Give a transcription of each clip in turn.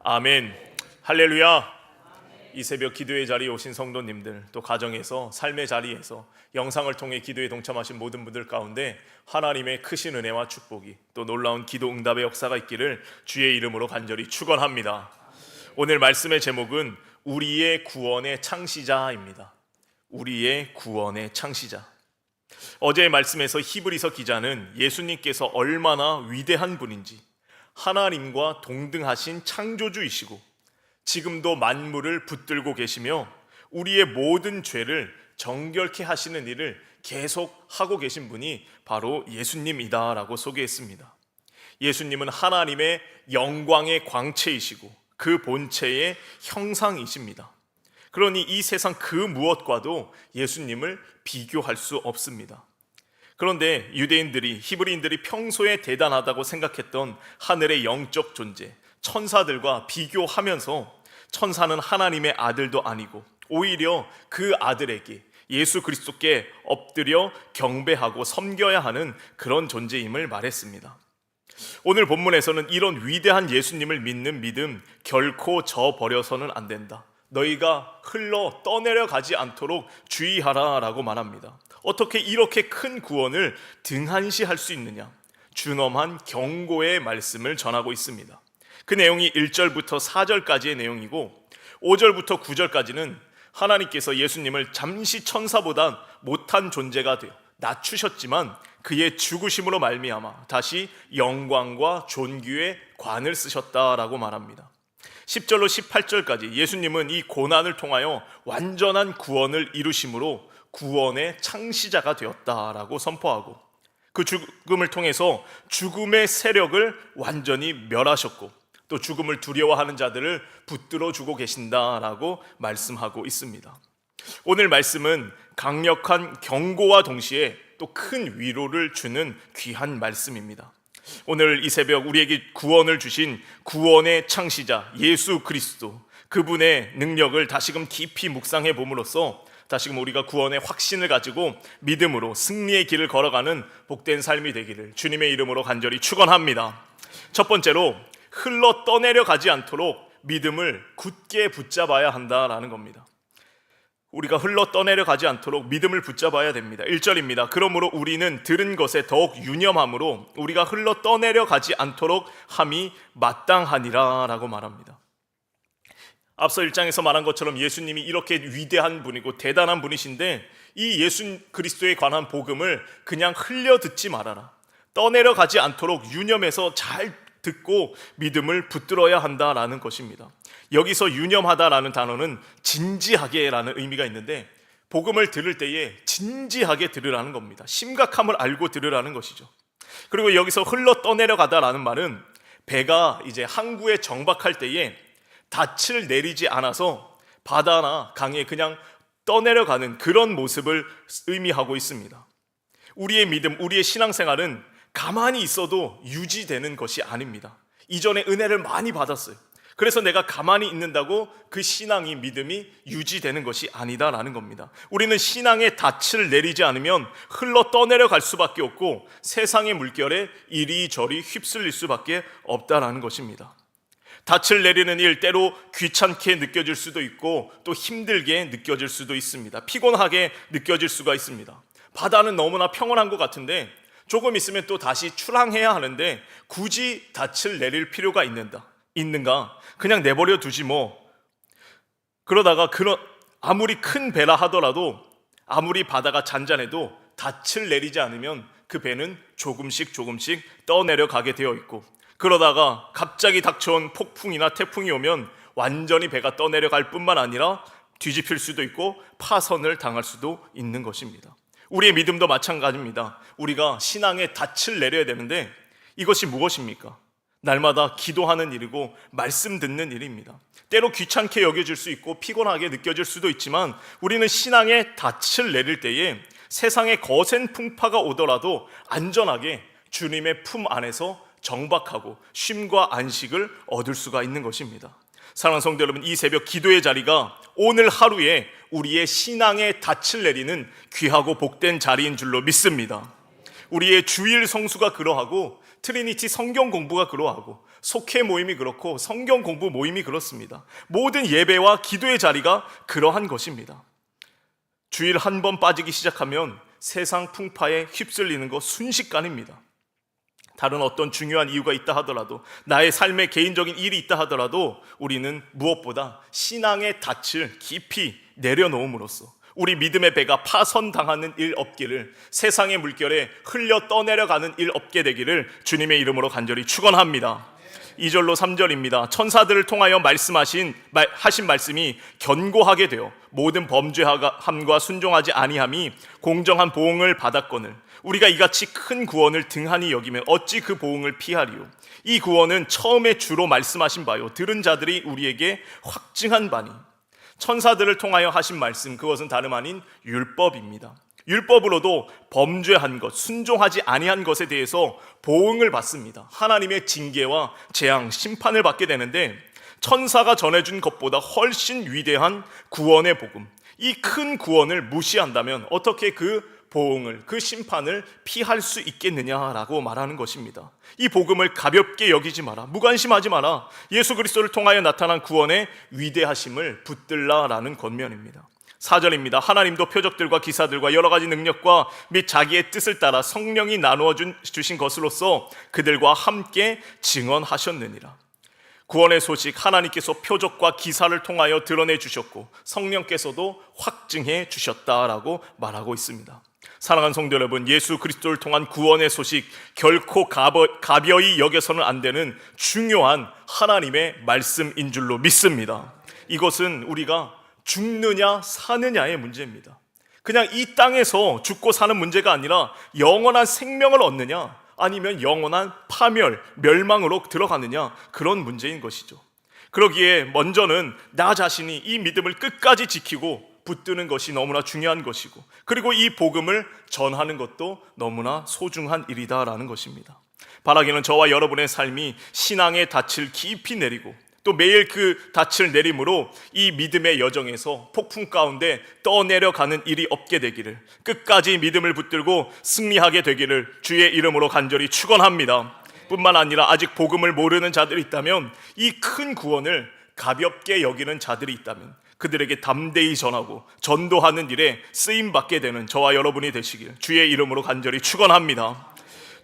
아멘. 할렐루야. 이 새벽 기도의 자리에 오신 성도님들, 또 가정에서 삶의 자리에서 영상을 통해 기도에 동참하신 모든 분들 가운데 하나님의 크신 은혜와 축복이, 또 놀라운 기도 응답의 역사가 있기를 주의 이름으로 간절히 축원합니다. 오늘 말씀의 제목은 우리의 구원의 창시자입니다. 우리의 구원의 창시자. 어제의 말씀에서 히브리서 기자는 예수님께서 얼마나 위대한 분인지, 하나님과 동등하신 창조주이시고 지금도 만물을 붙들고 계시며 우리의 모든 죄를 정결케 하시는 일을 계속 하고 계신 분이 바로 예수님이다라고 소개했습니다. 예수님은 하나님의 영광의 광채이시고 그 본체의 형상이십니다. 그러니 이 세상 그 무엇과도 예수님을 비교할 수 없습니다. 그런데 유대인들이, 히브리인들이 평소에 대단하다고 생각했던 하늘의 영적 존재, 천사들과 비교하면서 천사는 하나님의 아들도 아니고 오히려 그 아들에게, 예수 그리스도께 엎드려 경배하고 섬겨야 하는 그런 존재임을 말했습니다. 오늘 본문에서는 이런 위대한 예수님을 믿는 믿음 결코 저버려서는 안 된다, 너희가 흘러 떠내려 가지 않도록 주의하라 라고 말합니다. 어떻게 이렇게 큰 구원을 등한시할 수 있느냐? 준엄한 경고의 말씀을 전하고 있습니다. 그 내용이 1절부터 4절까지의 내용이고 5절부터 9절까지는 하나님께서 예수님을 잠시 천사보다 못한 존재가 되어 낮추셨지만 그의 죽으심으로 말미암아 다시 영광과 존귀의 관을 쓰셨다라고 말합니다. 10절로 18절까지 예수님은 이 고난을 통하여 완전한 구원을 이루심으로 구원의 창시자가 되었다라고 선포하고 그 죽음을 통해서 죽음의 세력을 완전히 멸하셨고 또 죽음을 두려워하는 자들을 붙들어 주고 계신다라고 말씀하고 있습니다. 오늘 말씀은 강력한 경고와 동시에 또 큰 위로를 주는 귀한 말씀입니다. 오늘 이 새벽 우리에게 구원을 주신 구원의 창시자 예수 그리스도, 그분의 능력을 다시금 깊이 묵상해 봄으로써 다시금 우리가 구원의 확신을 가지고 믿음으로 승리의 길을 걸어가는 복된 삶이 되기를 주님의 이름으로 간절히 축원합니다. 첫 번째로, 흘러 떠내려 가지 않도록 믿음을 굳게 붙잡아야 한다라는 겁니다. 우리가 흘러 떠내려 가지 않도록 믿음을 붙잡아야 됩니다. 1절입니다. 그러므로 우리는 들은 것에 더욱 유념함으로 우리가 흘러 떠내려 가지 않도록 함이 마땅하니라 라고 말합니다. 앞서 1장에서 말한 것처럼 예수님이 이렇게 위대한 분이고 대단한 분이신데 이 예수 그리스도에 관한 복음을 그냥 흘려 듣지 말아라, 떠내려 가지 않도록 유념해서 잘 듣고 믿음을 붙들어야 한다라는 것입니다. 여기서 유념하다라는 단어는 진지하게라는 의미가 있는데 복음을 들을 때에 진지하게 들으라는 겁니다. 심각함을 알고 들으라는 것이죠. 그리고 여기서 흘러 떠내려 가다라는 말은 배가 이제 항구에 정박할 때에 닻을 내리지 않아서 바다나 강에 그냥 떠내려가는 그런 모습을 의미하고 있습니다. 우리의 믿음, 우리의 신앙생활은 가만히 있어도 유지되는 것이 아닙니다. 이전에 은혜를 많이 받았어요. 그래서 내가 가만히 있는다고 그 신앙이, 믿음이 유지되는 것이 아니다라는 겁니다. 우리는 신앙의 닻을 내리지 않으면 흘러 떠내려갈 수밖에 없고 세상의 물결에 이리저리 휩쓸릴 수밖에 없다라는 것입니다. 닻을 내리는 일, 때로 귀찮게 느껴질 수도 있고 또 힘들게 느껴질 수도 있습니다. 피곤하게 느껴질 수가 있습니다. 바다는 너무나 평온한 것 같은데 조금 있으면 또 다시 출항해야 하는데 굳이 닻을 내릴 필요가 있는가? 그냥 내버려 두지 뭐. 그러다가 아무리 큰 배라 하더라도, 아무리 바다가 잔잔해도 닻을 내리지 않으면 그 배는 조금씩 떠내려가게 되어 있고, 그러다가 갑자기 닥쳐온 폭풍이나 태풍이 오면 완전히 배가 떠내려갈 뿐만 아니라 뒤집힐 수도 있고 파선을 당할 수도 있는 것입니다. 우리의 믿음도 마찬가지입니다. 우리가 신앙의 닻을 내려야 되는데 이것이 무엇입니까? 날마다 기도하는 일이고 말씀 듣는 일입니다. 때로 귀찮게 여겨질 수 있고 피곤하게 느껴질 수도 있지만 우리는 신앙의 닻을 내릴 때에 세상의 거센 풍파가 오더라도 안전하게 주님의 품 안에서 정박하고 쉼과 안식을 얻을 수가 있는 것입니다. 사랑하는 성도 여러분, 이 새벽 기도의 자리가 오늘 하루에 우리의 신앙의 닻을 내리는 귀하고 복된 자리인 줄로 믿습니다. 우리의 주일 성수가 그러하고 트리니티 성경 공부가 그러하고 속회 모임이 그렇고 성경 공부 모임이 그렇습니다. 모든 예배와 기도의 자리가 그러한 것입니다. 주일 한 번 빠지기 시작하면 세상 풍파에 휩쓸리는 거 순식간입니다. 다른 어떤 중요한 이유가 있다 하더라도, 나의 삶의 개인적인 일이 있다 하더라도 우리는 무엇보다 신앙의 닻을 깊이 내려놓음으로써 우리 믿음의 배가 파선당하는 일 없기를, 세상의 물결에 흘려 떠내려가는 일 없게 되기를 주님의 이름으로 간절히 축원합니다. 2절로 3절입니다. 천사들을 통하여 하신 말씀이 견고하게 되어 모든 범죄함과 순종하지 아니함이 공정한 보응을 받았거늘 우리가 이같이 큰 구원을 등한히 여기면 어찌 그 보응을 피하리요. 이 구원은 처음에 주로 말씀하신 바요 들은 자들이 우리에게 확증한 바니. 천사들을 통하여 하신 말씀, 그것은 다름 아닌 율법입니다. 율법으로도 범죄한 것, 순종하지 아니한 것에 대해서 보응을 받습니다. 하나님의 징계와 재앙, 심판을 받게 되는데, 천사가 전해준 것보다 훨씬 위대한 구원의 복음, 이 큰 구원을 무시한다면 어떻게 그 보응을, 그 심판을 피할 수 있겠느냐라고 말하는 것입니다. 이 복음을 가볍게 여기지 마라, 무관심하지 마라. 예수 그리스도를 통하여 나타난 구원의 위대하심을 붙들라라는 권면입니다. 4절입니다. 하나님도 표적들과 기사들과 여러 가지 능력과 및 자기의 뜻을 따라 성령이 나누어 주신 것으로서 그들과 함께 증언하셨느니라. 구원의 소식, 하나님께서 표적과 기사를 통하여 드러내 주셨고 성령께서도 확증해 주셨다라고 말하고 있습니다. 사랑하는 성도 여러분, 예수 그리스도를 통한 구원의 소식, 결코 가벼이 여겨서는 안 되는 중요한 하나님의 말씀인 줄로 믿습니다. 이것은 우리가 죽느냐 사느냐의 문제입니다. 그냥 이 땅에서 죽고 사는 문제가 아니라 영원한 생명을 얻느냐 아니면 영원한 파멸, 멸망으로 들어가느냐, 그런 문제인 것이죠. 그러기에 먼저는 나 자신이 이 믿음을 끝까지 지키고 붙드는 것이 너무나 중요한 것이고, 그리고 이 복음을 전하는 것도 너무나 소중한 일이다라는 것입니다. 바라기는 저와 여러분의 삶이 신앙의 닻을 깊이 내리고 또 매일 그 닻을 내림으로 이 믿음의 여정에서 폭풍 가운데 떠내려가는 일이 없게 되기를, 끝까지 믿음을 붙들고 승리하게 되기를 주의 이름으로 간절히 축원합니다. 뿐만 아니라 아직 복음을 모르는 자들이 있다면, 이 큰 구원을 가볍게 여기는 자들이 있다면 그들에게 담대히 전하고 전도하는 일에 쓰임받게 되는 저와 여러분이 되시길 주의 이름으로 간절히 축원합니다.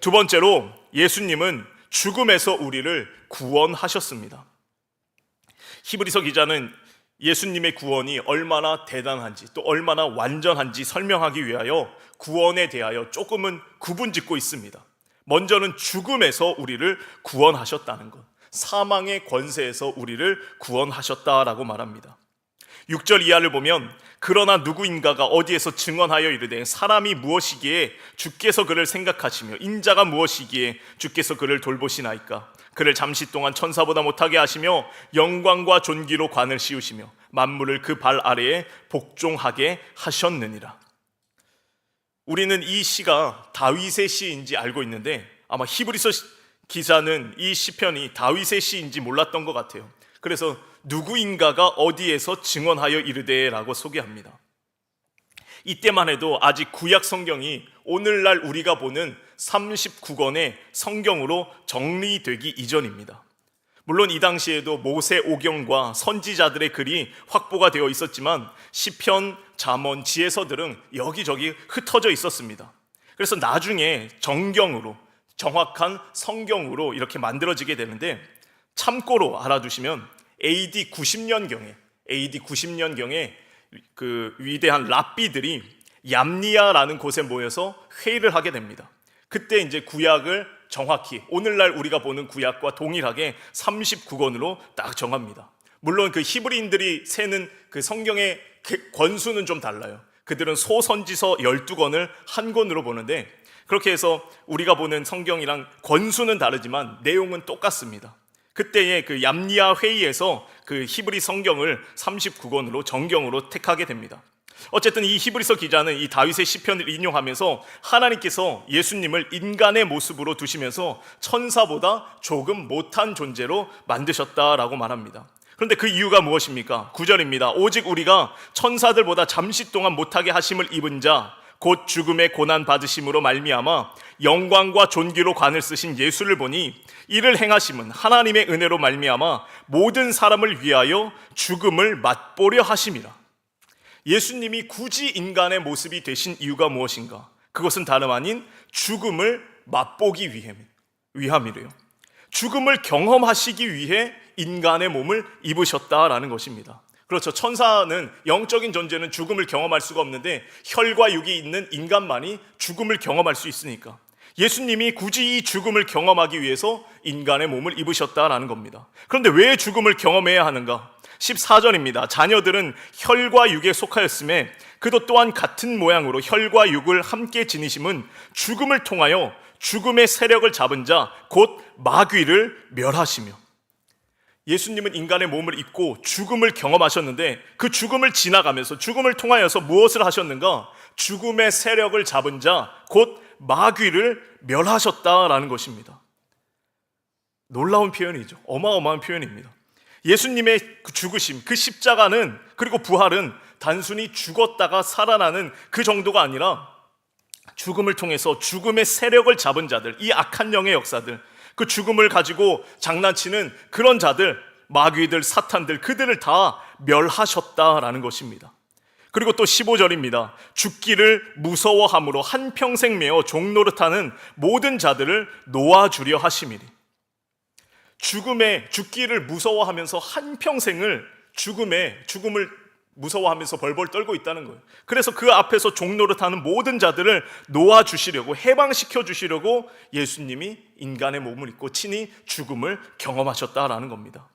두 번째로, 예수님은 죽음에서 우리를 구원하셨습니다. 히브리서 기자는 예수님의 구원이 얼마나 대단한지 또 얼마나 완전한지 설명하기 위하여 구원에 대하여 조금은 구분짓고 있습니다. 먼저는 죽음에서 우리를 구원하셨다는 것, 사망의 권세에서 우리를 구원하셨다라고 말합니다. 6절 이하를 보면, 그러나 누구인가가 어디에서 증언하여 이르되 사람이 무엇이기에 주께서 그를 생각하시며 인자가 무엇이기에 주께서 그를 돌보시나이까. 그를 잠시 동안 천사보다 못하게 하시며 영광과 존귀로 관을 씌우시며 만물을 그 발 아래에 복종하게 하셨느니라. 우리는 이 시가 다윗의 시인지 알고 있는데, 아마 히브리서 기자는 이 시편이 다윗의 시인지 몰랐던 것 같아요. 그래서 누구인가가 어디에서 증언하여 이르되라고 소개합니다. 이때만 해도 아직 구약 성경이 오늘날 우리가 보는 39권의 성경으로 정리되기 이전입니다. 물론 이 당시에도 모세오경과 선지자들의 글이 확보가 되어 있었지만 시편, 잠언, 지혜서 들은 여기저기 흩어져 있었습니다. 그래서 나중에 정경으로, 정확한 성경으로 이렇게 만들어지게 되는데, 참고로 알아두시면 AD 90년경에 그 위대한 랍비들이 얌니아라는 곳에 모여서 회의를 하게 됩니다. 그때 이제 구약을 정확히 오늘날 우리가 보는 구약과 동일하게 39권으로 딱 정합니다. 물론 그 히브리인들이 세는 그 성경의 권수는 좀 달라요. 그들은 소선지서 12권을 한 권으로 보는데, 그렇게 해서 우리가 보는 성경이랑 권수는 다르지만 내용은 똑같습니다. 그때의 그 얌니아 회의에서 그 히브리 성경을 39권으로 정경으로 택하게 됩니다. 어쨌든 이 히브리서 기자는 이 다윗의 시편을 인용하면서 하나님께서 예수님을 인간의 모습으로 두시면서 천사보다 조금 못한 존재로 만드셨다라고 말합니다. 그런데 그 이유가 무엇입니까? 9절입니다. 오직 우리가 천사들보다 잠시 동안 못하게 하심을 입은 자 곧 죽음의 고난 받으심으로 말미암아 영광과 존귀로 관을 쓰신 예수를 보니 이를 행하심은 하나님의 은혜로 말미암아 모든 사람을 위하여 죽음을 맛보려 하심이라. 예수님이 굳이 인간의 모습이 되신 이유가 무엇인가? 그것은 다름 아닌 죽음을 맛보기 위함이래요. 죽음을 경험하시기 위해 인간의 몸을 입으셨다라는 것입니다. 그렇죠. 천사는, 영적인 존재는 죽음을 경험할 수가 없는데 혈과 육이 있는 인간만이 죽음을 경험할 수 있으니까 예수님이 굳이 이 죽음을 경험하기 위해서 인간의 몸을 입으셨다라는 겁니다. 그런데 왜 죽음을 경험해야 하는가? 14절입니다. 자녀들은 혈과 육에 속하였음에 그도 또한 같은 모양으로 혈과 육을 함께 지니심은 죽음을 통하여 죽음의 세력을 잡은 자 곧 마귀를 멸하시며. 예수님은 인간의 몸을 입고 죽음을 경험하셨는데 그 죽음을 지나가면서 죽음을 통하여서 무엇을 하셨는가? 죽음의 세력을 잡은 자 곧 마귀를 멸하셨다라는 것입니다. 놀라운 표현이죠. 어마어마한 표현입니다. 예수님의 그 죽으심, 그 십자가는, 그리고 부활은 단순히 죽었다가 살아나는 그 정도가 아니라 죽음을 통해서 죽음의 세력을 잡은 자들, 이 악한 영의 역사들, 그 죽음을 가지고 장난치는 그런 자들, 마귀들, 사탄들, 그들을 다 멸하셨다라는 것입니다. 그리고 또 15절입니다. 죽기를 무서워함으로 한평생 매어 종노릇하는 모든 자들을 놓아주려 하심이니. 죽기를 무서워하면서 한평생을 죽음을 무서워하면서 벌벌 떨고 있다는 거예요. 그래서 그 앞에서 종노릇하는 모든 자들을 놓아주시려고, 해방시켜 주시려고 예수님이 인간의 몸을 입고 친히 죽음을 경험하셨다라는 겁니다.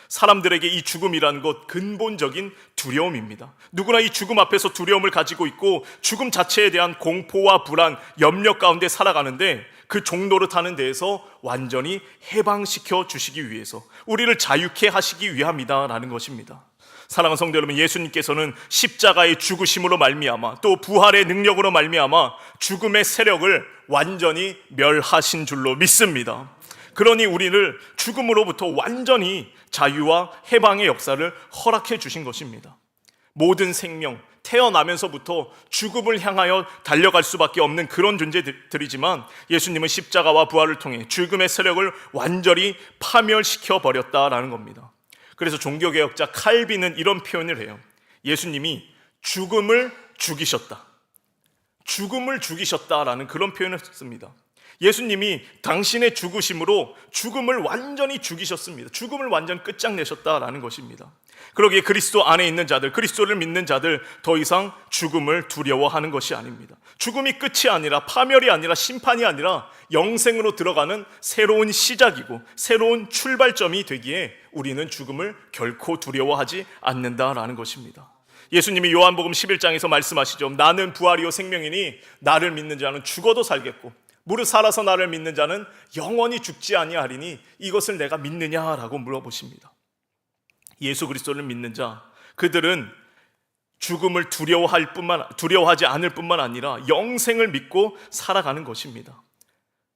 사람들에게 이 죽음이라는 것 근본적인 두려움입니다. 누구나 이 죽음 앞에서 두려움을 가지고 있고 죽음 자체에 대한 공포와 불안, 염려 가운데 살아가는데 그 종노릇하는 데에서 완전히 해방시켜 주시기 위해서, 우리를 자유케 하시기 위함이다라는 것입니다. 사랑하는 성도 여러분, 예수님께서는 십자가의 죽으심으로 말미암아 또 부활의 능력으로 말미암아 죽음의 세력을 완전히 멸하신 줄로 믿습니다. 그러니 우리를 죽음으로부터 완전히 자유와 해방의 역사를 허락해 주신 것입니다. 모든 생명, 태어나면서부터 죽음을 향하여 달려갈 수밖에 없는 그런 존재들이지만 예수님은 십자가와 부활을 통해 죽음의 세력을 완전히 파멸시켜 버렸다라는 겁니다. 그래서 종교개혁자 칼빈은 이런 표현을 해요. 예수님이 죽음을 죽이셨다. 죽음을 죽이셨다라는 그런 표현을 씁니다. 예수님이 당신의 죽으심으로 죽음을 완전히 죽이셨습니다. 죽음을 완전 끝장내셨다라는 것입니다. 그러기에 그리스도 안에 있는 자들, 그리스도를 믿는 자들 더 이상 죽음을 두려워하는 것이 아닙니다. 죽음이 끝이 아니라, 파멸이 아니라, 심판이 아니라 영생으로 들어가는 새로운 시작이고 새로운 출발점이 되기에 우리는 죽음을 결코 두려워하지 않는다라는 것입니다. 예수님이 요한복음 11장에서 말씀하시죠. 나는 부활이요 생명이니 나를 믿는 자는 죽어도 살겠고 무릇 살아서 나를 믿는 자는 영원히 죽지 아니하리니 이것을 내가 믿느냐라고 물어보십니다. 예수 그리스도를 믿는 자, 그들은 죽음을 두려워하지 않을 뿐만 아니라 영생을 믿고 살아가는 것입니다.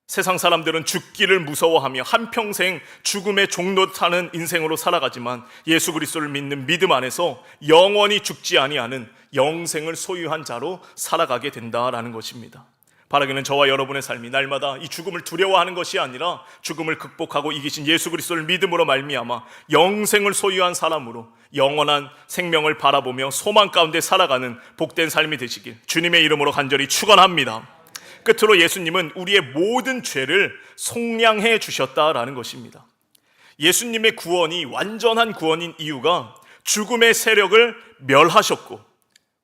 세상 사람들은 죽기를 무서워하며 한평생 죽음의 종노릇하는 인생으로 살아가지만 예수 그리스도를 믿는 믿음 안에서 영원히 죽지 아니하는 영생을 소유한 자로 살아가게 된다라는 것입니다. 바라기는 저와 여러분의 삶이 날마다 이 죽음을 두려워하는 것이 아니라 죽음을 극복하고 이기신 예수 그리스도를 믿음으로 말미암아 영생을 소유한 사람으로 영원한 생명을 바라보며 소망 가운데 살아가는 복된 삶이 되시길 주님의 이름으로 간절히 축원합니다. 끝으로 예수님은 우리의 모든 죄를 속량해 주셨다라는 것입니다. 예수님의 구원이 완전한 구원인 이유가 죽음의 세력을 멸하셨고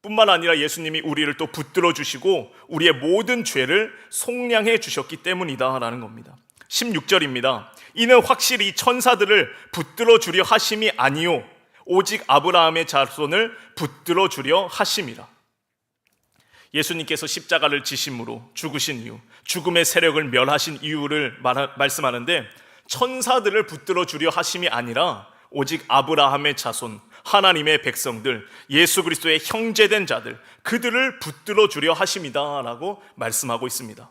뿐만 아니라 예수님이 우리를 또 붙들어 주시고 우리의 모든 죄를 속량해 주셨기 때문이다라는 겁니다. 16절입니다. 이는 확실히 천사들을 붙들어 주려 하심이 아니요 오직 아브라함의 자손을 붙들어 주려 하심이라. 예수님께서 십자가를 지심으로 죽으신 이유, 죽음의 세력을 멸하신 이유를 말씀하는데 천사들을 붙들어 주려 하심이 아니라 오직 아브라함의 자손, 하나님의 백성들, 예수 그리스도의 형제된 자들, 그들을 붙들어 주려 하심이다 라고 말씀하고 있습니다.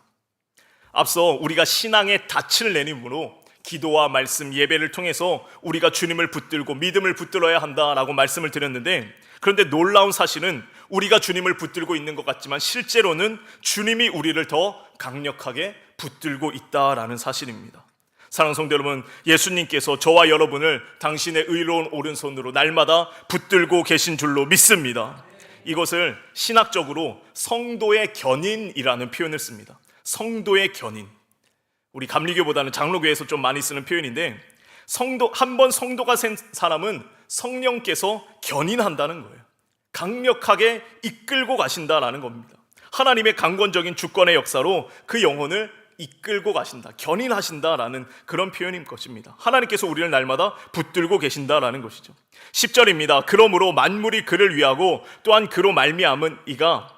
앞서 우리가 신앙의 닻을 내림으로 기도와 말씀, 예배를 통해서 우리가 주님을 붙들고 믿음을 붙들어야 한다라고 말씀을 드렸는데 그런데 놀라운 사실은 우리가 주님을 붙들고 있는 것 같지만 실제로는 주님이 우리를 더 강력하게 붙들고 있다라는 사실입니다. 사랑하는 성도 여러분, 예수님께서 저와 여러분을 당신의 의로운 오른손으로 날마다 붙들고 계신 줄로 믿습니다. 이것을 신학적으로 성도의 견인이라는 표현을 씁니다. 성도의 견인. 우리 감리교보다는 장로교에서 좀 많이 쓰는 표현인데, 한번 성도가 된 사람은 성령께서 견인한다는 거예요. 강력하게 이끌고 가신다라는 겁니다. 하나님의 강권적인 주권의 역사로 그 영혼을 이끌고 가신다, 견인하신다라는 그런 표현인 것입니다. 하나님께서 우리를 날마다 붙들고 계신다라는 것이죠. 10절입니다. 그러므로 만물이 그를 위하고 또한 그로 말미암은 이가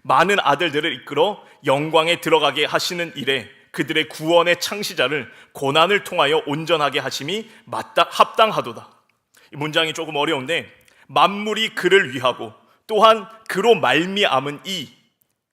많은 아들들을 이끌어 영광에 들어가게 하시는 일에 그들의 구원의 창시자를 고난을 통하여 온전하게 하심이 합당하도다. 이 문장이 조금 어려운데, 만물이 그를 위하고 또한 그로 말미암은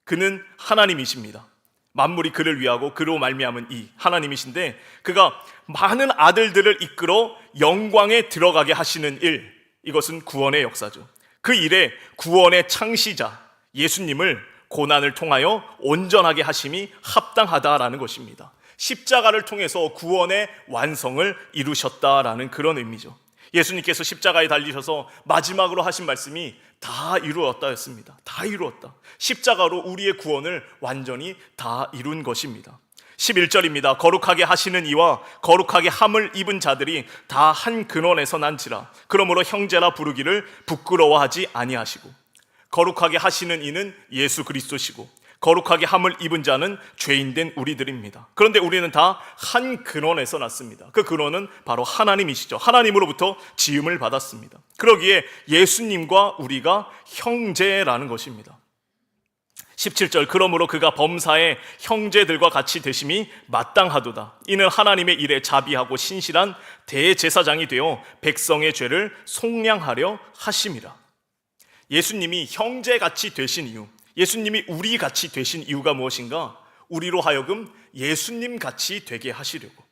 그는 하나님이십니다. 만물이 그를 위하고 그로 말미암은 하나님이신데, 그가 많은 아들들을 이끌어 영광에 들어가게 하시는 일, 이것은 구원의 역사죠. 그 일에 구원의 창시자 예수님을 고난을 통하여 온전하게 하심이 합당하다라는 것입니다. 십자가를 통해서 구원의 완성을 이루셨다라는 그런 의미죠. 예수님께서 십자가에 달리셔서 마지막으로 하신 말씀이 다 이루었다였습니다. 다 이루었다. 십자가로 우리의 구원을 완전히 다 이룬 것입니다. 11절입니다. 거룩하게 하시는 이와 거룩하게 함을 입은 자들이 다 한 근원에서 난지라. 그러므로 형제라 부르기를 부끄러워하지 아니하시고. 거룩하게 하시는 이는 예수 그리스도시고 거룩하게 함을 입은 자는 죄인된 우리들입니다. 그런데 우리는 다 한 근원에서 났습니다. 그 근원은 바로 하나님이시죠. 하나님으로부터 지음을 받았습니다. 그러기에 예수님과 우리가 형제라는 것입니다. 17절, 그러므로 그가 범사의 형제들과 같이 되심이 마땅하도다. 이는 하나님의 일에 자비하고 신실한 대제사장이 되어 백성의 죄를 속량하려 하심이라. 예수님이 형제같이 되신 이유, 예수님이 우리같이 되신 이유가 무엇인가? 우리로 하여금 예수님같이 되게 하시려고.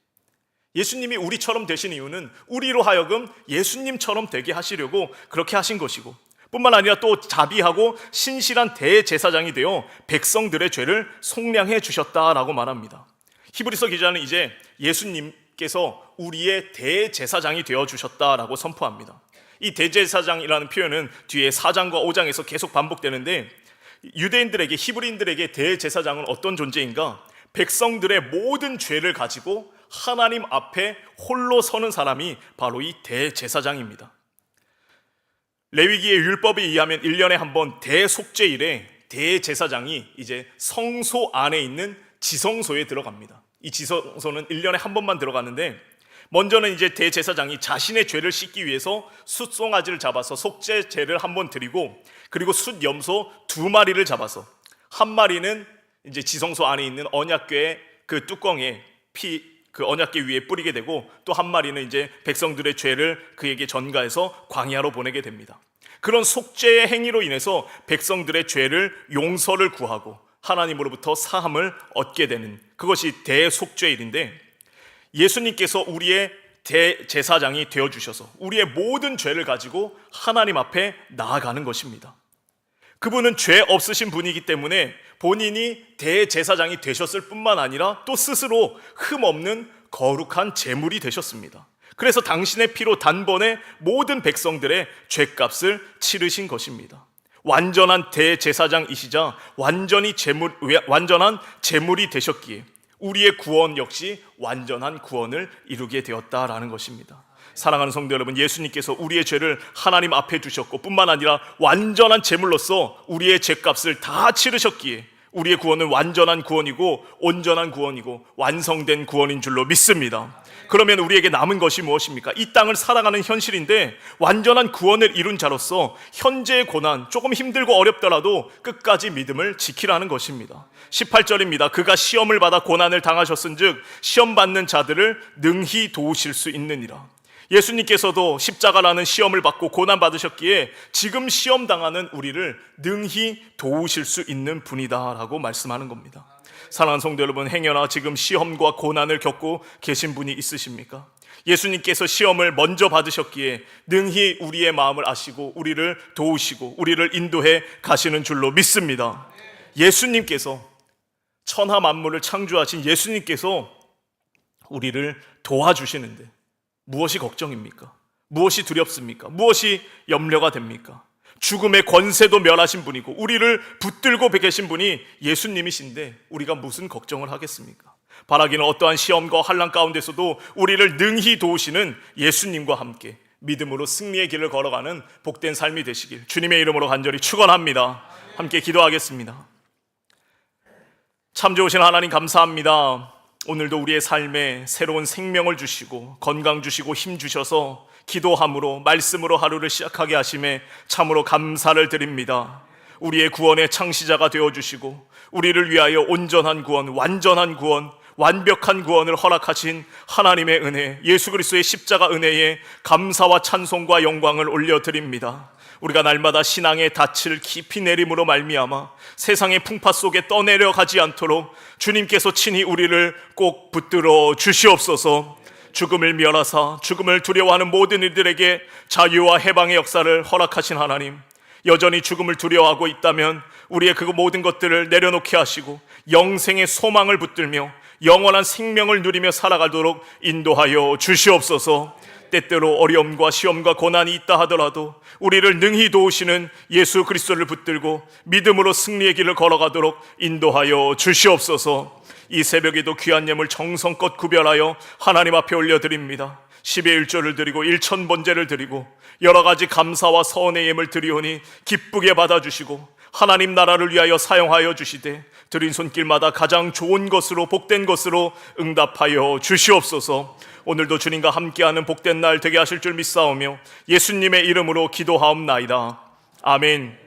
예수님이 우리처럼 되신 이유는 우리로 하여금 예수님처럼 되게 하시려고 그렇게 하신 것이고, 뿐만 아니라 또 자비하고 신실한 대제사장이 되어 백성들의 죄를 속량해 주셨다라고 말합니다. 히브리서 기자는 이제 예수님께서 우리의 대제사장이 되어 주셨다라고 선포합니다. 이 대제사장이라는 표현은 뒤에 4장과 5장에서 계속 반복되는데, 유대인들에게, 히브리인들에게 대제사장은 어떤 존재인가? 백성들의 모든 죄를 가지고 하나님 앞에 홀로 서는 사람이 바로 이 대제사장입니다. 레위기의 율법에 의하면 1년에 한 번 대속죄일에 대제사장이 이제 성소 안에 있는 지성소에 들어갑니다. 이 지성소는 1년에 한 번만 들어가는데, 먼저는 이제 대제사장이 자신의 죄를 씻기 위해서 숫송아지를 잡아서 속죄제를 한 번 드리고, 그리고 숫염소 2마리를 잡아서 한 마리는 이제 지성소 안에 있는 언약궤의 그 뚜껑에 그 언약궤 위에 뿌리게 되고, 또 한 마리는 이제 백성들의 죄를 그에게 전가해서 광야로 보내게 됩니다. 그런 속죄의 행위로 인해서 백성들의 죄를 용서를 구하고 하나님으로부터 사함을 얻게 되는, 그것이 대속죄일인데, 예수님께서 우리의 대제사장이 되어주셔서 우리의 모든 죄를 가지고 하나님 앞에 나아가는 것입니다. 그분은 죄 없으신 분이기 때문에 본인이 대제사장이 되셨을 뿐만 아니라 또 스스로 흠없는 거룩한 제물이 되셨습니다. 그래서 당신의 피로 단번에 모든 백성들의 죄값을 치르신 것입니다. 완전한 대제사장이시자 완전한 제물이 되셨기에 우리의 구원 역시 완전한 구원을 이루게 되었다라는 것입니다. 사랑하는 성도 여러분, 예수님께서 우리의 죄를 하나님 앞에 두셨고, 뿐만 아니라 완전한 제물로서 우리의 죄값을 다 치르셨기에 우리의 구원은 완전한 구원이고 온전한 구원이고 완성된 구원인 줄로 믿습니다. 그러면 우리에게 남은 것이 무엇입니까? 이 땅을 살아가는 현실인데, 완전한 구원을 이룬 자로서 현재의 고난, 조금 힘들고 어렵더라도 끝까지 믿음을 지키라는 것입니다. 18절입니다. 그가 시험을 받아 고난을 당하셨은즉 시험 받는 자들을 능히 도우실 수 있느니라. 예수님께서도 십자가라는 시험을 받고 고난 받으셨기에 지금 시험 당하는 우리를 능히 도우실 수 있는 분이다라고 말씀하는 겁니다. 사랑하는 성도 여러분, 행여나 지금 시험과 고난을 겪고 계신 분이 있으십니까? 예수님께서 시험을 먼저 받으셨기에 능히 우리의 마음을 아시고 우리를 도우시고 우리를 인도해 가시는 줄로 믿습니다. 예수님께서, 천하 만물을 창조하신 예수님께서 우리를 도와주시는데 무엇이 걱정입니까? 무엇이 두렵습니까? 무엇이 염려가 됩니까? 죽음의 권세도 멸하신 분이고 우리를 붙들고 계신 분이 예수님이신데 우리가 무슨 걱정을 하겠습니까? 바라기는 어떠한 시험과 환난 가운데서도 우리를 능히 도우시는 예수님과 함께 믿음으로 승리의 길을 걸어가는 복된 삶이 되시길 주님의 이름으로 간절히 축원합니다. 함께 기도하겠습니다. 참 좋으신 하나님 감사합니다. 오늘도 우리의 삶에 새로운 생명을 주시고 건강 주시고 힘 주셔서 기도함으로 말씀으로 하루를 시작하게 하심에 참으로 감사를 드립니다. 우리의 구원의 창시자가 되어주시고 우리를 위하여 온전한 구원, 완전한 구원, 완벽한 구원을 허락하신 하나님의 은혜, 예수 그리스도의 십자가 은혜에 감사와 찬송과 영광을 올려드립니다. 우리가 날마다 신앙의 닻을 깊이 내림으로 말미암아 세상의 풍파 속에 떠내려가지 않도록 주님께서 친히 우리를 꼭 붙들어 주시옵소서. 죽음을 멸하사 죽음을 두려워하는 모든 이들에게 자유와 해방의 역사를 허락하신 하나님, 여전히 죽음을 두려워하고 있다면 우리의 그 모든 것들을 내려놓게 하시고 영생의 소망을 붙들며 영원한 생명을 누리며 살아가도록 인도하여 주시옵소서. 때때로 어려움과 시험과 고난이 있다 하더라도 우리를 능히 도우시는 예수 그리스도를 붙들고 믿음으로 승리의 길을 걸어가도록 인도하여 주시옵소서. 이 새벽에도 귀한 예물 정성껏 구별하여 하나님 앞에 올려드립니다. 10의 1조를 드리고 1,000번제를 드리고 여러 가지 감사와 서원의 예물 드리오니 기쁘게 받아주시고 하나님 나라를 위하여 사용하여 주시되 드린 손길마다 가장 좋은 것으로 복된 것으로 응답하여 주시옵소서. 오늘도 주님과 함께하는 복된 날 되게 하실 줄 믿사오며 예수님의 이름으로 기도하옵나이다. 아멘.